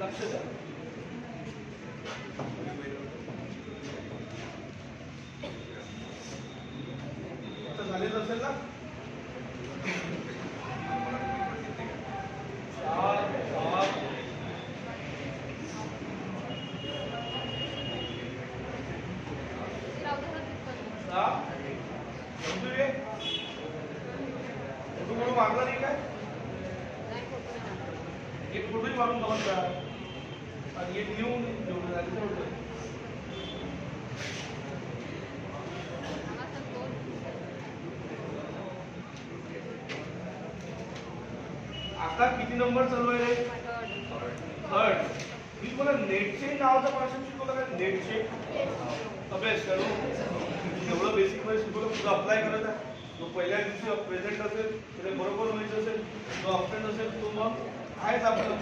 लक्ष द्या. आता झालेलं असेल ना. 4 मारला नाही काय. एक फोटोही मारून बघा आणि एक लिहून जेवढं झालं तेवढं. आता किती नंबर चालू आहे. थर्ड. मी तुम्हाला नेट चेन नावाचा कॉन्सेप्ट शिकवला का. नेट चेन अभ्यास करू. एवढं बेसिक मध्ये शिकवलं तुझं अप्लाय करत आहे. जो पहिल्या दिवशी प्रेझेंट असेल त्याला बरोबर व्हायचं असेल, जो अब्सेंट असेल तो मग आहेच आपलं.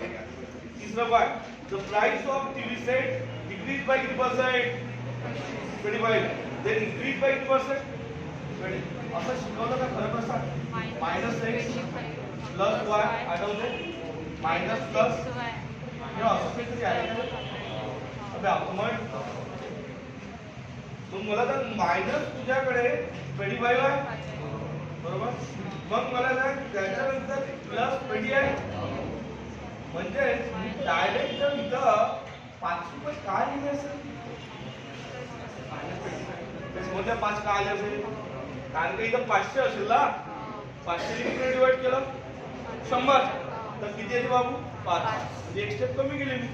तिसरं part. The price of TV set decrease by किती पर्सेंट. 25. देन इन्क्रीज बाय किती पर्सेंट. 20. असं शिकवलं का खरं कसं. -x plus y Athawale. Minus plus हे असं काहीतरी आहे का. अबे आपण मग मला तर मायनस तुझ्याकडे 25 आहे बरोबर. मग मला ना त्याच्यानंतर प्लस 20 आहे. म्हणजे डायरेक्ट जर इथं 5 रुपये काय लिहिले असेल. त्याच्यामध्ये 5 काय आले असेल कारण का इथं 500 असेल ना. 500 ने डिवाइड केलं 100 तर किती येते बाबू 5. म्हणजे एक स्टेप कमी गेली मी.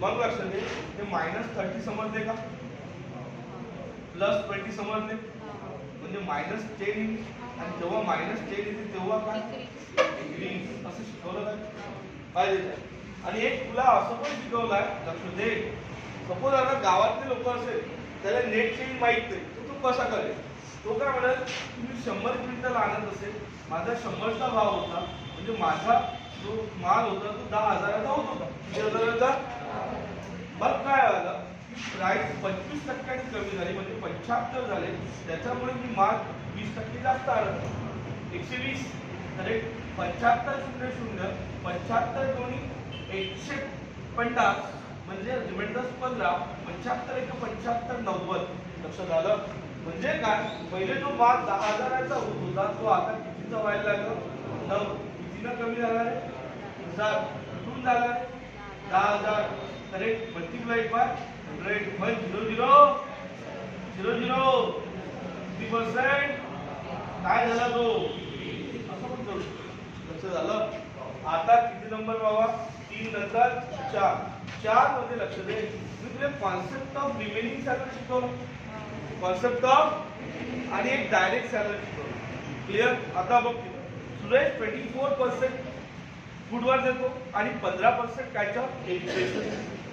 मग लक्षात दे ते -30 समजले का. प्लस 20 समजले म्हणजे -10 आणि जेव्हा -10 येते तेव्हा काय डिक्रीज असं शिकवलं काय पाहिजे. आणि एक तुला असं पण शिकवलं आहे लक्ष दे. सपोज आता गावातले लोक असेल त्याला नेट चेंज माहित नाही तर तो कसा करेल. तो काय म्हणाल तुम्ही 100 क्विंटल आणत असेल. माझा 100चा भाव होता म्हणजे माझा जो माल होता तो 10,000चा होत होता. किती हजाराचा. मग काय झालं प्राइस 25% कमी झाली म्हणजे 75 झाले. त्याच्यामुळे मी माल 20% जास्त आला. 120 तर 75 0 0 75 दोन्ही 150 म्हणजे रिमाइंडर्स 15. 75 1 75 90. लक्षात आलं. म्हणजे काय पहिले जो माल 10,000चा होत होता तो आता कितीचा व्हायला लागला 9. कितीनं कमी झाला रे 1000. कुठून झाला रे 10,000. तर मल्टिप्लाइड बाय 100 1 0 0 0 0 3% काय झाला तो असं पण करू. लक्ष झालं. आता किती नंबर बाबा 3 नंतर 4 मध्ये लक्ष दे. मी तुला कॉन्सेप्ट ऑफ रिमेनिंग सॅलरी शिकवलं. कॉन्सेप्ट ऑफ आणि एक डायरेक्ट सॅलरी शिकवलं. क्लिअर. आता बघ सुरेश 24% फूडवर देतो आणि 15% कायचं एज्युकेशन.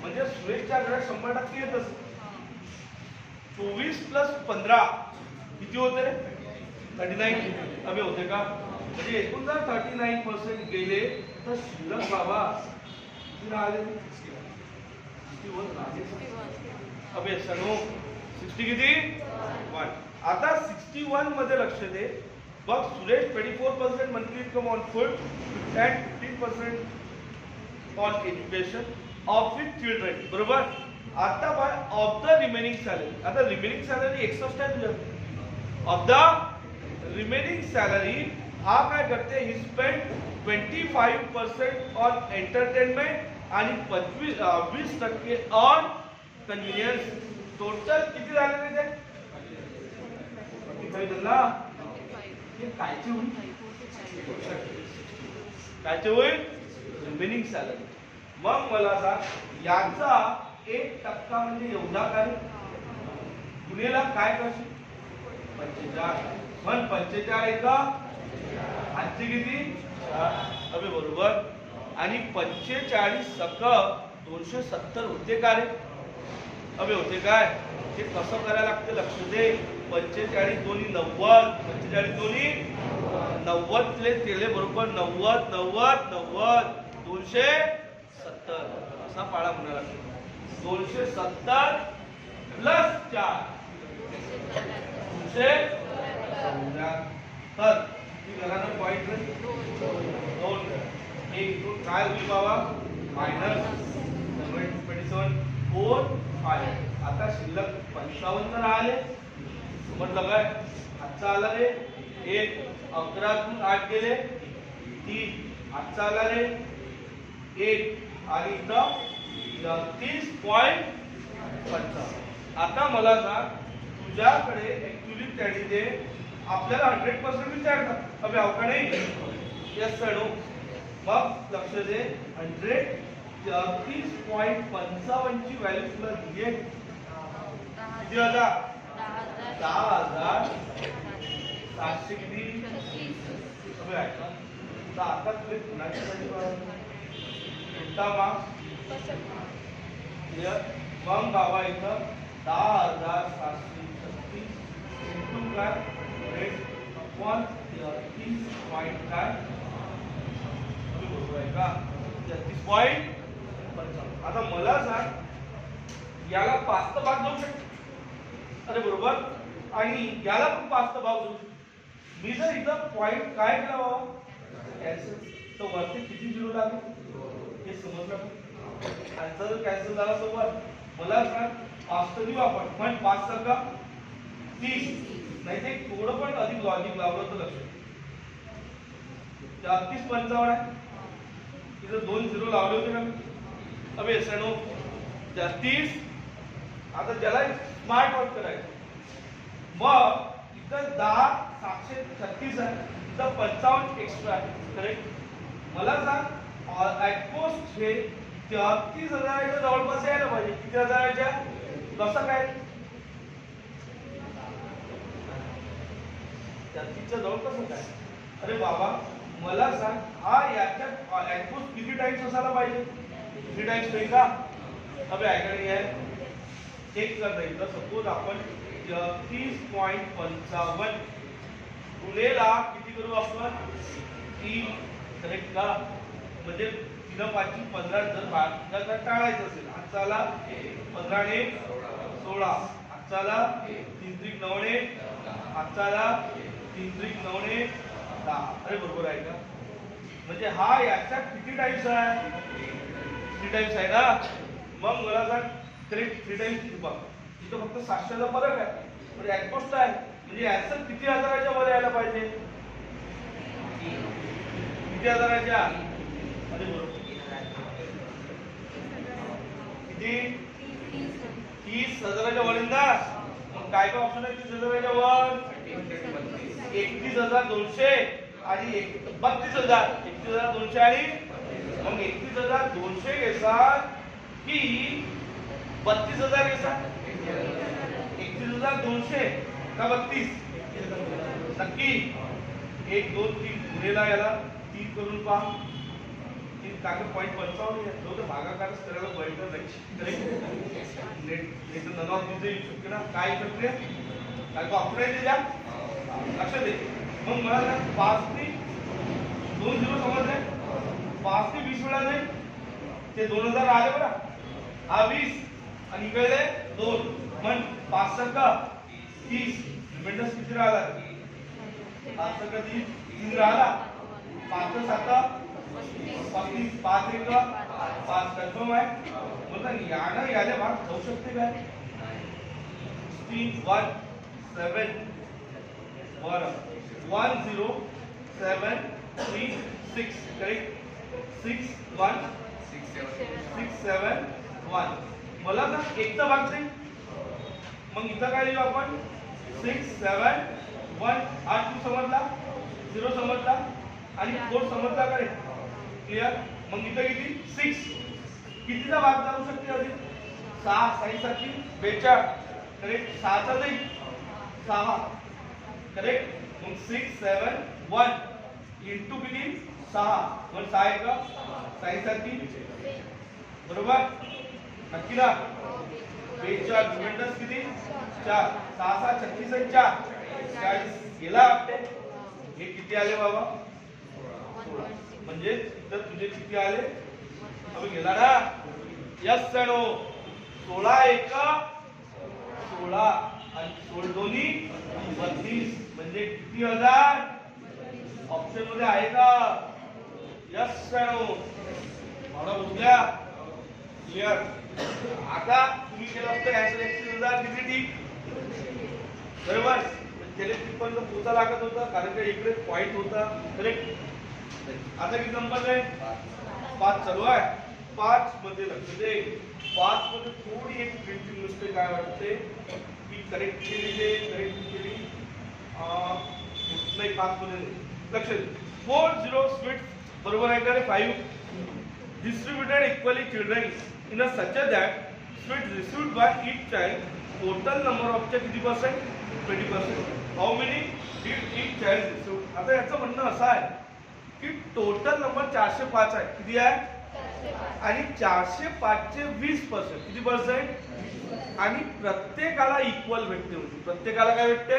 म्हणजे सुरेशच्या घरात 100% येत असत. 24 प्लस 15 किती होते 39 अबे होते का. म्हणजे एकूण जर 39% गेले तर शिल्लक बाबा किती राहिले 61 राहिले. अबे सनो 60 किती 1. आता 61 मध्ये लक्ष दे. बघ Suresh 24% monthly income on food and 15% on education of with children बरोबर. आता by of the remaining salary. आता रिमेनिंग सॅलरी 61 आहे तुझ्या. ऑफ द रिमेनिंग सॅलरी हा काय करते ही स्पेंड 25% ऑन एंटरटेनमेंट आणि 20% ऑन कन्व्हिनियन्स. टोटल किती झाले ते 45 झाला. हे कायचे होईल कायचे होईल रिमेनिंग सॅलरी. मग मला सांग याचा 1% म्हणजे एवढा काय गुन्हेला काय करशील 45. पण 45 का आजचे किती अबे बरोबर. आणि 45 सक 270 होते का रे. अबे होते काय. ते कसं करायला लागते लक्ष दे. 45 दोन्ही 90. 45 दोन्ही 90 तेले बरोबर 90 90 90 270 असा पाळा म्हणायला लागतो. 270 प्लस 4 274. घरानं पॉईंट 2 1 2 काय होईल बाबा मायनस 27 4 5 आता शिल्लक 55 राहिले. समजलं काय? आजचा आला रे 1 11 तून 8 गेले 3 आजचा आला रे 1 आणि इथं 30.55. आता मला सांग तुझ्याकडे ऍक्च्युअली त्याने आपल्याला 100% विचारतात अबे अव का नाही. Yes sir no. मग लक्ष दे 133.55 ची व्हॅल्यू तुला दिली आहे किती हजार 10,700 किती अबे ऐका तर आता तुझे कुणाची कोणता मार्क्स मग बाबा इथं 10,736 इंटू काय रेट अपॉन 30 पॉइंट काय बरोबर आहे का 30.55. आता मला सांग याला 5 भाग जाऊ शकतो अरे बरोबर आणि याला पण 5 भाग जाऊ शकतो. मी जर इथं पॉइंट काय केला बाबा कॅन्सल तर वरती किती झिरो लागेल हे समजलं. आन्सर कॅन्सल झाला सोबत मला सांग 5 तर देऊ आपण पण 5 का 30 नाही ते थोडं पण अधिक लॉजिक लावलं तर लक्ष 33.55 आहे. इथं 2 झिरो लावले होते ना अबे सणो 33. आता ज्याला स्मार्ट वर्क करायचं मग इथं 10,736 आहे इथं 55 एक्स्ट्रा आहे करेक्ट. मला सांग ऍटमोस्ट हे 33,000च्या जवळपास यायला पाहिजे. किती हजाराच्या कसं काय 33च्या जवळ कसं काय अरे बाबा मला सांग हा याच्या ऍटमोस्ट किती टाइम्स असायला पाहिजे 3 टाइम्स नाही का अबे ऐकणे आहे चेक करता येईल. सपोज आपण 30.55 गुणेला किती करू आपण 3 करेक्ट का म्हणजे 3 5 15 जर टाळायचं असेल आजचा आला 15 ने 16 आजचा आला 3 त्रिक 9 ने आजचा आला 3 त्रिक 9 ने 10. अरे बरोबर आहे का म्हणजे हा याच्या किती टाइम्स आहे 3 टाइम्स आहे ना. मग मला सांग 3 टाइम्स बघ इथं फक्त 700चा फरक आहे म्हणजे ऍटमोस्ट आहे म्हणजे आन्सर किती हजाराच्या वर यायला पाहिजे किती हजाराच्या अरे बरोबर किती 30,000च्या वर ना. मग काय काय ऑप्शन आहे 30,000च्या वर 31,200 आणि 32,000 31,200 आणि मग 31,200 घेसाल की 32,000 घेसाल 31,200 का 32 नक्की 1 2 3 गुणेला याला 3 करून पहा 3 कागद 0.55 तो तर भागाकारच करायला पॉईंट नाही नेट नन ऑफ दिस येऊ शकते ना काय शकते काय तो ऑप्शन आहे द्या लक्ष दे. मग मला 5 ने 2 झिरो समजले 5 ने 20 वेळा नाही ते 2,000 आले बरं हा 20 आणि इकडे 2 पण 5 टक्का 30 रिमाइंडर किती राहिला 5 टक्का 3 राहिला 5 7 35 5 1 5 कन्फर्म आहे. बोलता यानं याले भाग जाऊ शकते काय 16 1 7 10736 करेक्ट 61671 मला ना एकचा भाग दे मग इथं काय लिहू आपण 671 8 2 समजला 0 समजला आणि 4 समजला का रे क्लियर. मग इथं किती 6 कितीचा भाग जाऊ शकते अजून 6 6 साठी 42 करेक्ट 6 चा नाही 6 करेक्ट. मग 671 इंटू किती 6 मग 6 1 6 साठी बरोबर नक्की ना 42 रिमाइंडर्स किती 4 6 6 36 आणि 4 40 गेला आपटे हे किती आले बाबा 16 म्हणजे इथं तुझे किती आले अबे गेला ना यस सणो 16 1 16 आणि 16 दोन्ही 32 म्हणजे किती हजार ऑप्शन मध्ये आहे का यस सणो मला उद्या क्लियर. आता तुम्ही केलं असतं ऍन्सर 31,000 किती ठीक बरोबर. त्याला तिथपर्यंत पोहोचा लागत होता कारण का इकडे पॉइंट होता करेक्ट. आता किती नंबर आहे 5 चालू आहे. 5 मध्ये लक्ष दे. 5 मध्ये थोडी एक प्रिंटिंग मिस्टेक काय वाटते की करेक्ट केली नाही 5 मध्ये लक्ष दे. 4 0 स्वीट बरोबर आहे का रे 5 distributed equally children in a such a that sweets received by each child total number of चे किती percent 20%. how many did each child receive. आता याचं म्हणणं असं आहे की टोटल नंबर 405 आहे किती आहे आणि 405 चे 20% किती पर्सेंट आणि प्रत्येकाला इक्वल भेटते म्हणजे प्रत्येकाला काय भेटते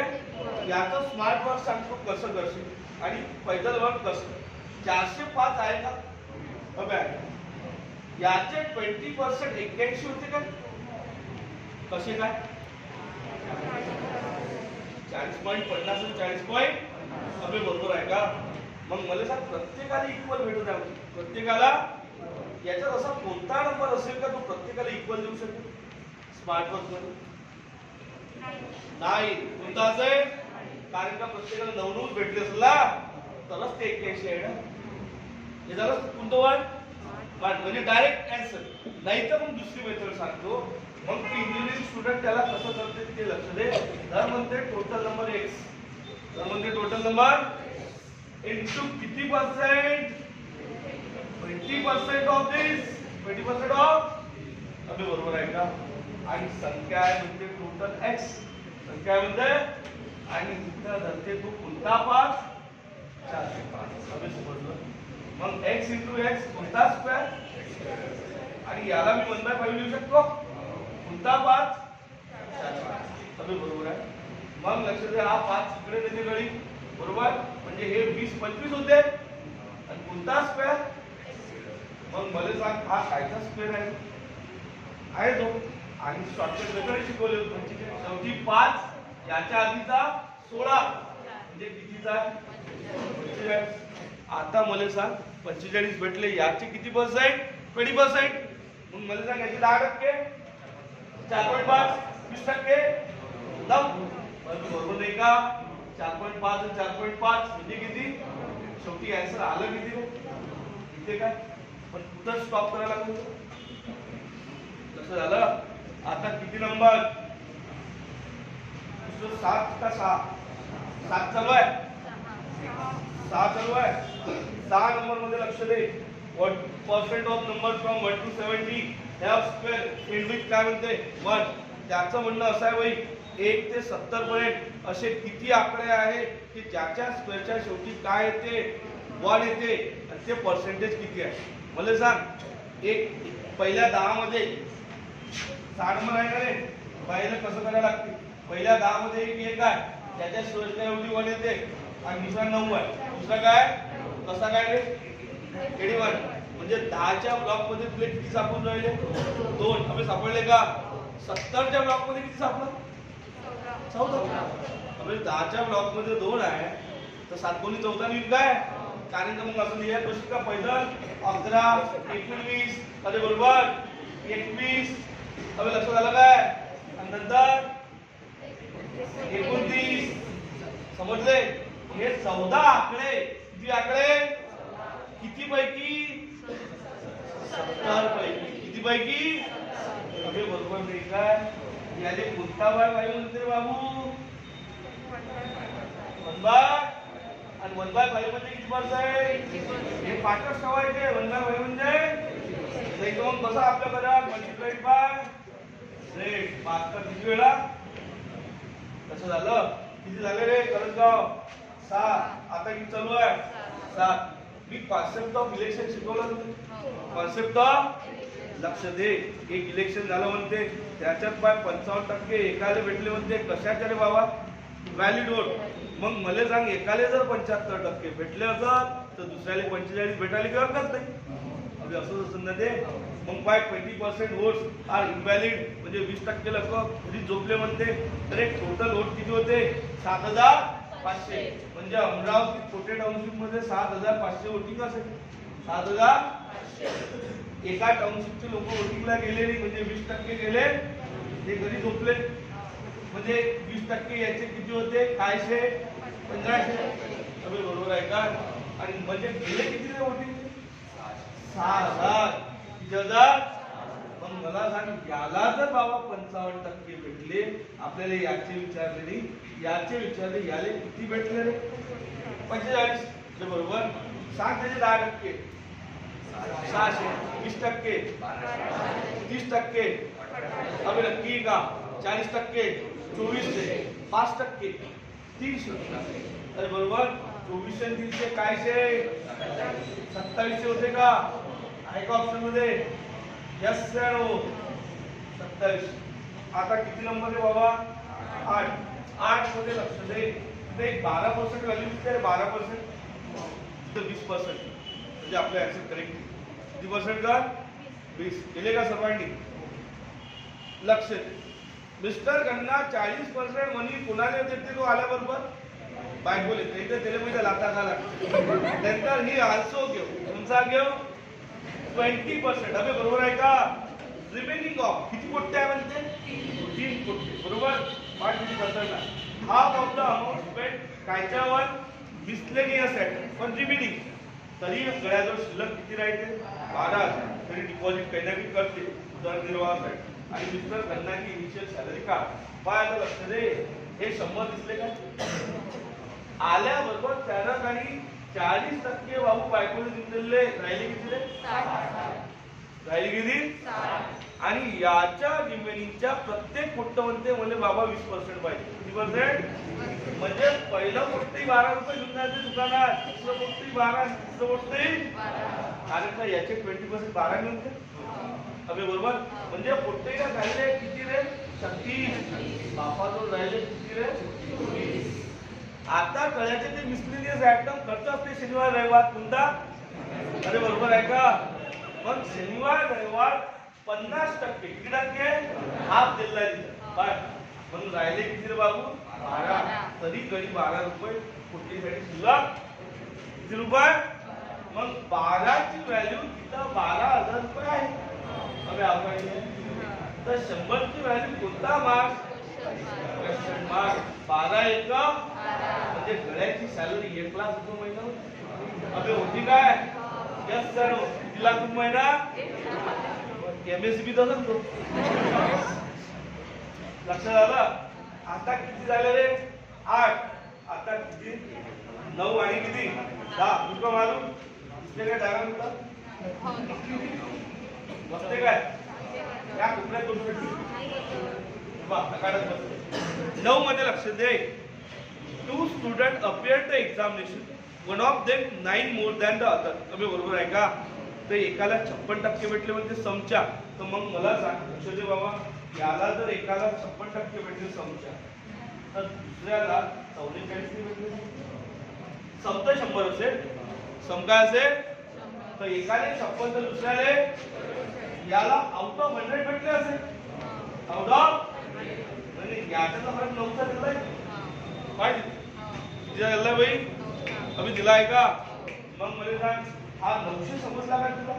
याचं स्मार्ट वर्क सांगतो कसं करशील आणि पैदल वर्क कसं. 405 आहे का बघा याचे 20% 81 होते का कसे काय 40.50 आणि 40. अबे बरोबर आहे का. मग मला सांग प्रत्येकाला इक्वल भेटत आहे प्रत्येकाला याच्यात असा कोणता नंबर असेल का तो प्रत्येकाला इक्वल देऊ शकेल स्मार्ट वर्क मध्ये नाही. कोणता असेल कारण का प्रत्येकाला 9 भेटले असेल ना तरच ते 81 आहे ना. हे झालं कोणतं वन म्हणजे डायरेक्ट ऍन्सर. नाही तर मग दुसरी मेथड सांगतो. मग इंजिनिअरिंग स्टुडंट त्याला कसं करते ते लक्ष दे. जर म्हणते टोटल नंबर एक्स तर म्हणते टोटल नंबर इनटू किती पर्सेंट 20% ऑफ दिस 20% ऑफ अबे बरोबर आहे का. आणि संख्या आहे म्हणजे टोटल एक्स संख्या आहे म्हणजे आणि इथं धरते तो कोणता 5 405 अबे समजलं. मग x इंटू x कोणता स्क्वेअर आणि याला मी 1/5 लिहू शकतो कोणता 5 405 बरोबर आहे. मग लक्ष दे हा 5 इकडे देते गडी बरोबर म्हणजे हे 20 25 होते आणि कोणता स्क्वेअर. मग मला सांग हा कायचा स्क्वेअर आहे तो आणि शॉर्टकट मेथड शिकवले होते. शेवटी 5 याच्या आधीचा 16 म्हणजे कितीचा 45. आता मला सांग 45 भेटले याचे किती पर्सेंट 20%. मग मला सांग याचे 10% 4.5 20% बरोबर नाही का. 4.5 आणि 4.5 म्हणजे किती शेवटी आन्सर आलं किती इथे काय पण कुठं स्टॉप करायला लागलो कसं झालं. आता किती नंबर 7 का 7 चालू आहे 6 चालू आहे. 6 नंबर मध्ये लक्ष दे. Percent of number from 1 to 70 have square in which काय म्हणते 1. त्याचं म्हणणं असं आहे भाई 1 ते 70 पर्यंत असे किती आकडे आहे की ज्याच्या स्क्वेअरच्या शेवटी काय येते 1 येते आणि ते पर्सेंटेज किती आहे. मला सांग एक पहिल्या 10 मध्ये 6 नंबर आहे का रे पहिलं कसं करायला लागते. पहिल्या 10 मध्ये एक आहे त्याच्या स्क्वेअरच्या एवढी 1 येते आणि दुसरा 9 आहे दुसरा काय कसा काय रे 81 म्हणजे 10च्या ब्लॉक मध्ये तुला किती सापडून राहिले 2. अबे सापडले का 70च्या ब्लॉक मध्ये किती सापडलं 14. अबे 10च्या ब्लॉक मध्ये 2 आहे तर 7 कोणी 14 लिहिलं काय कारण का मग असं लिहायचं कशी का पहिलं 11 19 अरे बरोबर 21 अबे लक्षात आलं काय आणि नंतर 29 समजले. हे 14 आकडे किती आकडे किती पैकी 70 पैकी किती पैकी अबे बरोबर नाही काय. याले कोणता बाय काय म्हणते रे बाबू 1/5 आणि 1/5 म्हणजे किती पर्सेंट हे पाठच ठेवायचे 1/5 म्हणजे मग कसं आपल्या घरात मल्टिप्लाइड बाय रेट 72 किती वेळा कसं झालं किती झाले रे करंजगाव 6. आता किती चालू आहे 7. मी कॉन्सेप्ट ऑफ इलेक्शन शिकवलं कॉन्सेप्ट ऑफ लक्ष दे. एक इलेक्शन झालं म्हणते त्याच्यात बाय 55% एकाले भेटले म्हणते कशाच्या रे बाबा व्हॅलिड वोट. मग मला सांग एकाले जर 75% भेटले असत तर दुसऱ्याला 45 भेटायला काही हरकत नाही. अबे असं असं ना ते मग बाय 20% वोट्स आर इनव्हॅलिड म्हणजे 20% लोक कधी झोपले म्हणते तर एक टोटल वोट किती होते 7500 म्हणजे अमरावती कोटे टाउनशिप मध्ये 7500 वोटिंग असेल 7500 एका टाउनशिपचे लोक वोटिंगला गेले नाही, म्हणजे 20% गेले ते घरी झोपले. म्हणजे 20% याचे किती होते? कायशे 1500. अबे बरोबर आहे का? आणि म्हणजे गेले किती रे वोटिंग? 6000. 3000. मग मला सांग, याला जर बाबा 55% भेटले, आपल्याला याचे विचारले नाही, याचे विचारले, याले किती भेटले रे? 45. बरोबर. सांग त्याचे 10%. 600. 20%. 30%. अबे नक्की का? 40%. 2400. 5%. 300. अरे बरोबर. 2400 आणि 300 कायशे 2700 होते का? आहे का ऑप्शन मध्ये? यस सर हो. 27. आता किती नंबर आहे बाबा? 8. 8 मध्ये लक्ष दे. इथे 12% व्हॅल्यू दिसते. 12% तर 20%. म्हणजे आपलं ऍक्सेप्ट करेक्ट. किती पर्सेंट का? 20. केले का सर्वांनी? लक्ष दे. मिस्टर गन्ना 40% मनी कोणाला देते तो आल्याबरोबर? बायको देते. इथे त्याला पैसा लाता झाला. नंतर ही आल्सो घेऊ. तुमचा घेऊ 20%. अबे बरोबर आहे का? रिमेनिंग ऑफ किती कोटी आहे म्हणते? 3 कोटी. बरोबर. 5%. Half of the amount spend कायच्यावर? Miscellaneous act. पण रिमेनिंग तरी गळ्याजवळ शिल्लक किती राहते? 12,000. तरी डिपॉझिट काही ना काही करते उदरनिर्वाहासाठी. आणि मिस्टर गन्नाची इनिशियल सॅलरी का? पाय आता लक्ष दे. हे 100 दिसले का? आल्याबरोबर त्यानं काही 40% बाबू बायकोने दिलेले. राहिले किती रे? 60. राहिले किती? आणि याच्या रिमेनिंगच्या प्रत्येक कोट्टवंते म्हणजे बाबा 20% पाहिजे. किती पर्सेंट? म्हणजे पहिलं कोट्टी 12 रुपये घेऊन जायचे दुकानात, दुसरं कोट्टी 12, तिसरं कोट्टी 12. कारण का याचे 20% 12 घेऊन ते. अबे बरोबर. म्हणजे कोट्टीला राहिले किती रे? 36. बापाजवळ राहिले किती रे? 20. आता कळायचे ते मिसलेनियस आयटम खर्च असते शनिवार रविवार. कोणता? अरे बरोबर आहे का? पण शनिवार रविवार 50%. किती टक्के? हाफ दिला काय? म्हणून राहिले किती रे बाबू? 12. तरी गरीब 12 रुपये कोटीसाठी शिल्लक किती रुपये? मग 12 ची व्हॅल्यू तिथं 12,000 रुपये आहे. अबे आपण तर 100 ची व्हॅल्यू कोणता मार्क्स? Question mark. 12 एक म्हणजे गळ्याची सॅलरी 1 लाख रुपये महिना. अबे होती काय? Yes sir. किती लाख रुपये महिना? एमएसबी तसं तो. लक्षात आलं? आता किती झाले रे? 8. आता किती? 9 आणि किती? 10. तुमचं मालूम दिसले काय? जागा तुला बसते काय? या कुठल्या गोष्टी 9 मध्ये लक्ष दे. 2 student appear the examination. One of them 9 more than the other. अबे बरोबर आहे का? तर एकाला 56% भेटले म्हणजे समच्या. तर मग मला सांग लक्ष दे बाबा, याला जर एकाला 56% भेटले समच्या, तर दुसऱ्याला 44 भेटले. सम तर 100 असेल. सम काय असेल? तर एकाने 56 तर दुसऱ्याला याला आउट ऑफ 100 भेटले असेल. आउट ऑफ म्हणजे याचा फरक 9चा दिलाय. पाहिजे किती दिलाय बाई? अभि दिलाय का? मग मला सांग, हा 900 समजला का तुला?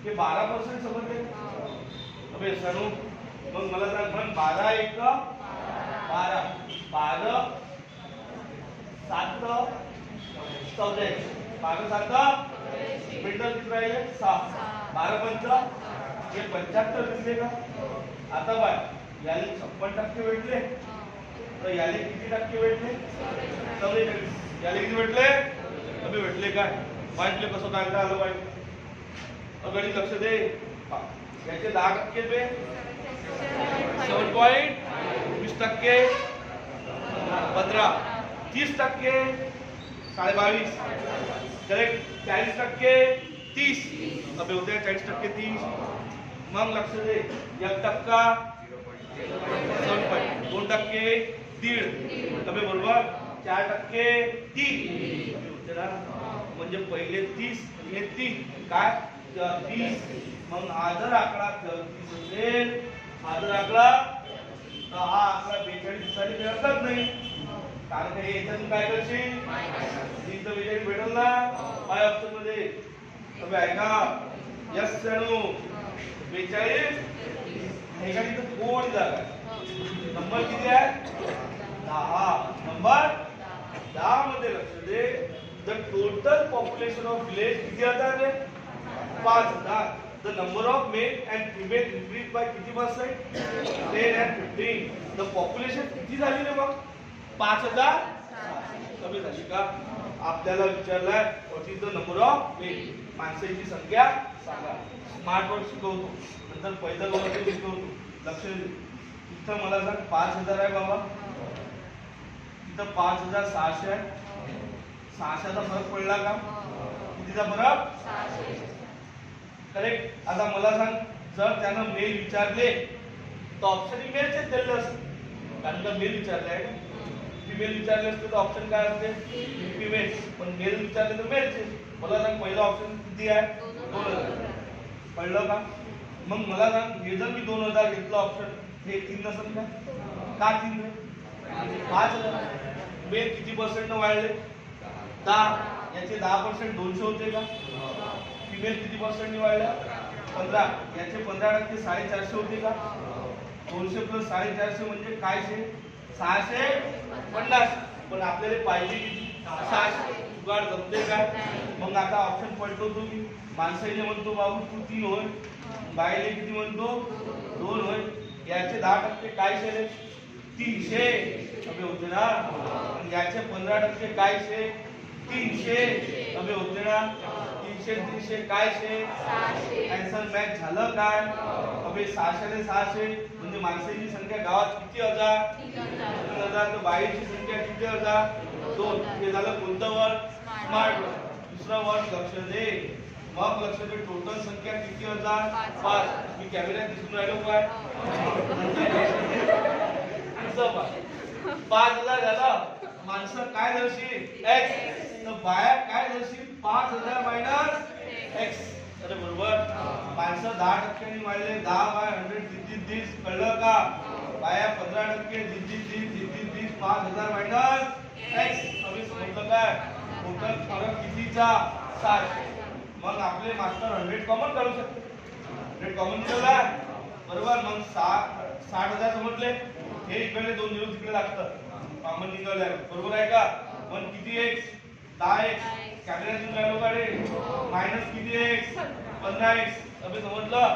हे 12% समजले. अबे सनू मग मला सांग, पण 12 एक 12, 12 7 14, 12 7 मिनिटं किती राहिले? 6. 12 पंच हे 75 दिसले का? आता बाय याला 56% भेटले, तर याला किती टक्के भेटले? 44. याला किती भेटले? अबे भेटले काय? वाटले कसं काढता आलं पाहिजे. अगदी लक्ष दे. याचे 10% पे 7.20%, 15, 30%, 22.5, करेक्ट. 40%, 30. अबे होते 40% 30. मग लक्ष दे. 1%, 2%, 1.5. अबे बरोबर. 4%, 3. म्हणजे पहिले 30 हे 3 काय 30. मग हा जर आकडा 30 असेल, हा जर आकडा, तर हा आकडा 42 साठी मिळतच नाही. कारण हे याच्यातून काय करशील? 3 तर 42 भेटल ना. काय ऑप्शन मध्ये तुम्ही ऐका. यस नो 42 आहे का तिथं कोण जागा. नंबर किती आहे 10. नंबर 10 मध्ये लक्ष दे. The total population of village किती हजार रे 5000. The number of male and female increased by किती %? 10 and 15. The population किती झाली रे मग 5000 कमी झाली का. आपल्याला विचारलाय what is the number of male. माणसाची संख्या सांगा. स्मार्ट वर्ड शिकवतो नंतर पहिलं वर्ड शिकवतो. लक्ष दे. इथं मला सांग 5000 आहे बाबा. इथं 5600 आहे. 600चा फरक पडला का. कितीचा फरक 600. करेक्ट. आता मला सांग जर त्यानं मेल विचारले तर ऑप्शन मेलचे दिले असते कारण का मेल विचारले आहे. फिमेल विचारले असते तर ऑप्शन काय असते फिमेल. पण मेल विचारले तर मेलचे. मला सांग पहिला ऑप्शन किती आहे 2000. कळलं का. मग मला सांग हे जर मी 2000 घेतलं ऑप्शन हे 3 नसेल का 3 रे 5000. मेल किती % वाढले 10. याचे 10% 200 होते का. फिमेल किती % वाढल्या 15. याचे 15% 450 होते का. 200 + 450 म्हणजे काय शे 650. पण आपल्याला पाहिजे किती 600. जुगाड जमते काय. मग आता ऑप्शन पलटवतो तुम्ही. माणसाईने म्हणतो बाबू तू 3 होय. बाईले किती म्हणतो 2 होय. याचे 10% काय शे 300 अबे होते ना. याचे 15% काय शे 300 अबे होते ना. 300 काय शे 600. आन्सर मॅच झालं काय. अबे 600 ने 600 म्हणजे माणसाची संख्या गावात किती हजार 3000. तर बाईची संख्या किती हजार 2. हे झालं कोणतं वर्ड स्मार्ट वर्ड. दुसरा वर्ड लक्ष दे. मग लक्ष दे टोटल संख्या किती हजार 5. मी कॅमेऱ्यात दिसून राहिलो काय 5000 झालं. माणसं काय दर्शील x. तर बाया काय दर्शील 5000 - x. अरे बरोबर. माणसं 10% वाढले 10/100 30. कळलं का. बाया 15% 30 5000 - x. अभी समजलं काय. टोटल फरक कितीचा 700. मग आपले मास्टर 100 कॉमन काढू शकते. 100 कॉमन निघाला बरोबर. मग 60,000 समजले. हे इकडे 2 0 तिकडे लागतं कॉमन निघाल्या बरोबर आहे का. पण किती x 10x. कॅमेऱ्यातून राहिलो का रे मायनस किती x 15x. अबे समजलं.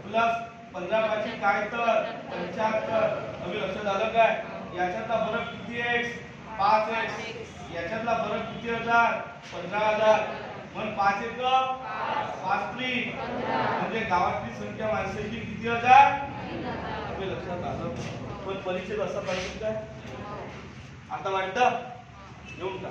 प्लस 15 पाशी काय तर 75. अबे लक्षात आलं काय. याच्यातला फरक किती x 5x. याच्यातला फरक किती हजार 15000. मग 5 1 5 3 म्हणजे गावातली संख्या माणसाची किती हजार. अबे लक्षात आलं. पण परिचय असा पाहिजे काय. आता वाटतं येऊन का